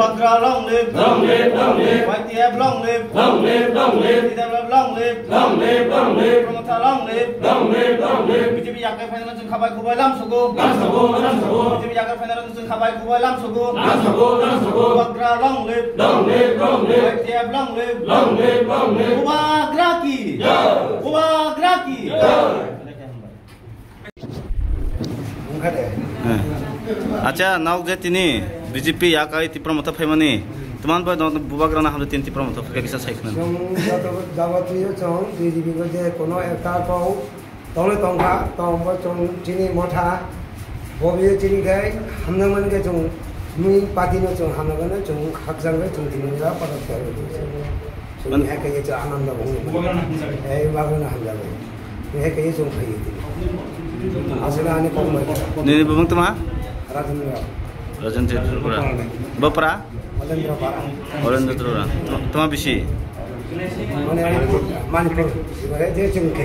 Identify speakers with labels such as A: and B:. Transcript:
A: Bagra long live, YTF long live, TWF long live, Promota long live, BJP Yakar Final to Kabai Kubai Lam Sogo, BJP Yakar Final to Kabai Kubai Lam Sogo, Bagra long live, YTF long live, Ubagraki, Ubagraki.
B: अच्छा नाव जे तिनी BJP या काई तिप्रा मत फेमनी तमान पर बुबाग्राना हम तीन तिप्रा मत फके किसा साइखना
C: जों जावतियो जों बीजेपी को जे कोनो एकता को तौले तंगा तंब जों तिनी मथा बबे तिनी गाय हमने मन के जों मुनि पार्टी न जों हमने गने जों खगजांग जों तिनी रा पदक करे जों है के जो आनंद भंग ए बागना हम जाबे है के जों खई असला ने कम
B: ने बबंग तमा
C: राजेंद्र
B: त्रिपुरा बपरा ओरेंद्र त्रिपुरा तमा बिसी
C: माने मणिपुर जे जों के